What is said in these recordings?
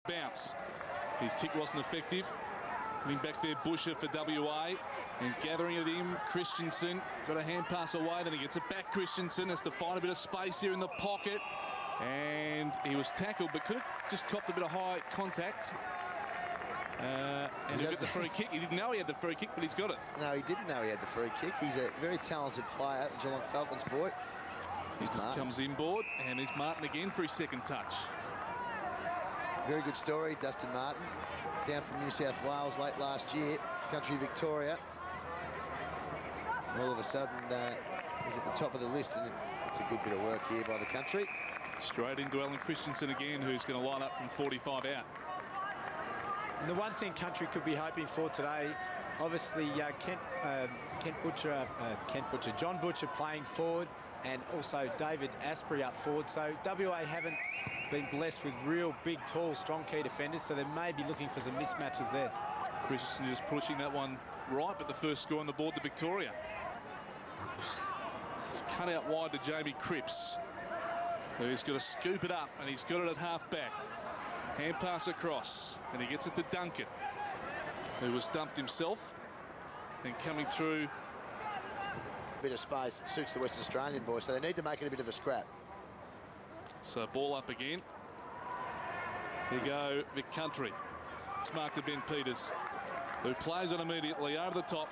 Bounce. His kick wasn't effective. Coming back there, Busher for WA. And gathering it in, Christensen. Got a hand pass away, then he gets it back. Christensen has to find a bit of space here in the pocket. And he was tackled, but could have just copped a bit of high contact. And he got the free kick. He didn't know he had the free kick, but he's got it. No, he didn't know he had the free kick. He's a very talented player, Geelong Falcons boy. He just comes inboard, and it's Martin again for his second touch. Very good story, Dustin Martin. Down from New South Wales late last year, country Victoria. And all of a sudden, he's at the top of the list, and it's a good bit of work here by the country. Straight into Alan Christensen again, who's going to line up from 45 out. And the one thing country could be hoping for today, obviously John Butcher playing forward, and also David Asprey up forward. So WA haven't been blessed with real big, tall, strong key defenders, so they may be looking for some mismatches there. Christensen just pushing that one right, but the first score on the board to Victoria. It's cut out wide to Jamie Cripps, who's got to scoop it up, and he's got it at half-back. Hand pass across, and he gets it to Duncan, who was dumped himself. Then coming through. Bit of space that suits the Western Australian boys, so they need to make it a bit of a scrap. So ball up again. Here go Vic Country. It's marked to Ben Peters, who plays it immediately over the top.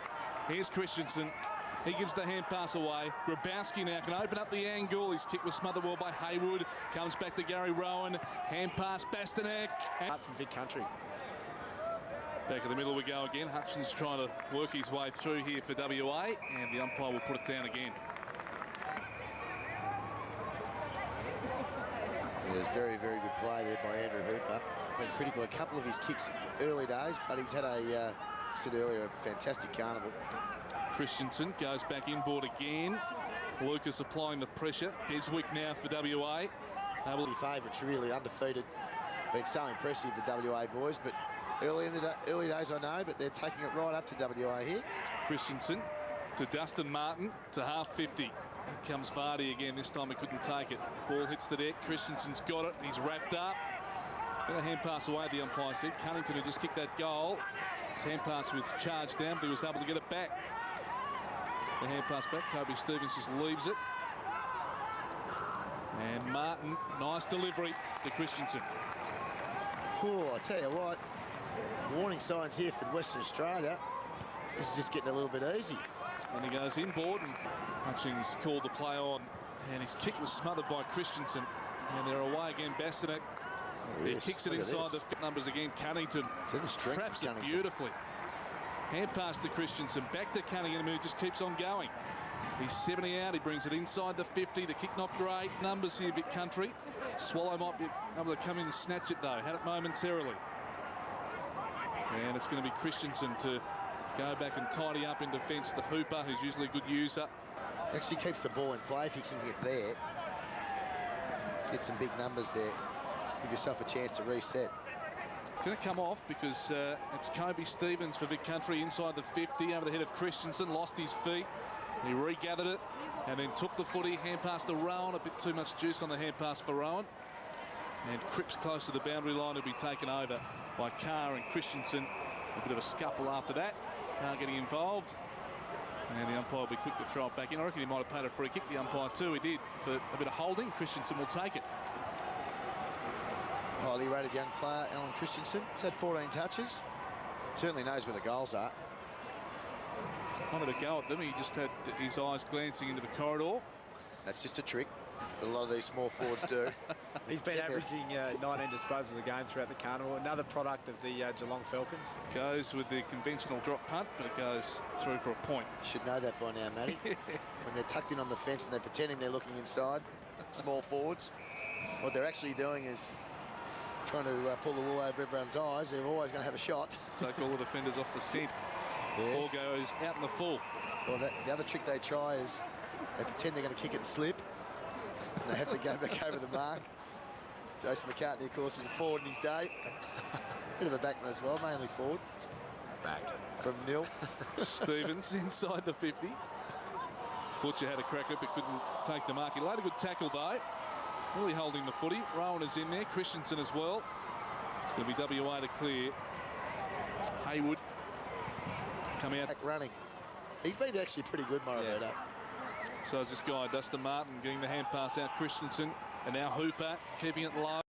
Here's Christensen. He gives the hand pass away. Grabowski now can open up the angle. His kick was smothered well by Haywood. Comes back to Gary Rowan. Hand pass, Bastanek. Up from Vic Country. Back in the middle we go again. Hutchins trying to work his way through here for WA, and the umpire will put it down again. It was very, very good play there by Andrew Hooper. Been critical a couple of his kicks early days, but he's had a, I said earlier, a fantastic carnival. Christensen goes back inboard again. Lucas applying the pressure. Beswick now for WA. The favourites really undefeated. Been so impressive, the WA boys, but early days I know, but they're taking it right up to WA here. Christensen to Dustin Martin to half 50. Here comes Vardy again. This time he couldn't take it. Ball hits the deck. Christensen's got it. He's wrapped up. Got a hand pass away, the umpire said. Cunnington had just kicked that goal. His hand pass was charged down, but he was able to get it back. The hand pass back. Kobe Stevens just leaves it. And Martin, nice delivery to Christensen. Oh, I tell you what, warning signs here for Western Australia. This is just getting a little bit easy. And he goes inboard, and Hutchins called the play on, and his kick was smothered by Christensen. And they're away again. Bastanek. He kicks it inside the numbers again. Cunnington traps it beautifully. Hand pass to Christensen, back to Cunningham, who just keeps on going. He's 70 out, he brings it inside the 50. The kick not great. Numbers here, Vic Country. Swallow might be able to come in and snatch it though. Had it momentarily. And it's going to be Christensen to go back and tidy up in defence to Hooper, who's usually a good user. Actually keeps the ball in play if you can get there. Get some big numbers there. Give yourself a chance to reset. Going to come off because it's Kobe Stevens for Vic Country inside the 50 over the head of Christensen. Lost his feet. He regathered it and then took the footy. Hand pass to Rowan. A bit too much juice on the hand pass for Rowan. And Cripps close to the boundary line will be taken over by Carr and Christensen. A bit of a scuffle after that. Carr getting involved. And the umpire will be quick to throw it back in. I reckon he might have paid a free kick, the umpire too. He did for a bit of holding. Christensen will take it. Highly rated young player, Alan Christensen. He's had 14 touches. Certainly knows where the goals are. Wanted to go at them. He just had his eyes glancing into the corridor. That's just a trick that a lot of these small forwards do. He's been averaging 19 disposals a game throughout the carnival. Another product of the Geelong Falcons. Goes with the conventional drop punt, but it goes through for a point. You should know that by now, Matty. When they're tucked in on the fence and they're pretending they're looking inside, small forwards, what they're actually doing is trying to pull the wool over everyone's eyes. They're always going to have a shot. Take all the defenders off the scent. Yes. Ball goes out in the full. Well, the other trick they try is they pretend they're going to kick it and slip, and they have to go back over the mark. Jason McCartney, of course, was a forward in his day. Bit of a backman as well, mainly forward. Back. From nil. Stevens inside the 50. Butcher had a crack at it, but couldn't take the mark. He laid a good tackle, though. Really holding the footy. Rowan is in there. Christensen as well. It's going to be WA to clear. Haywood come out. Running. He's been actually pretty good, Morimoto. Yeah. So is this guy, Dustin Martin, getting the hand pass out. Christensen, and now Hooper keeping it low.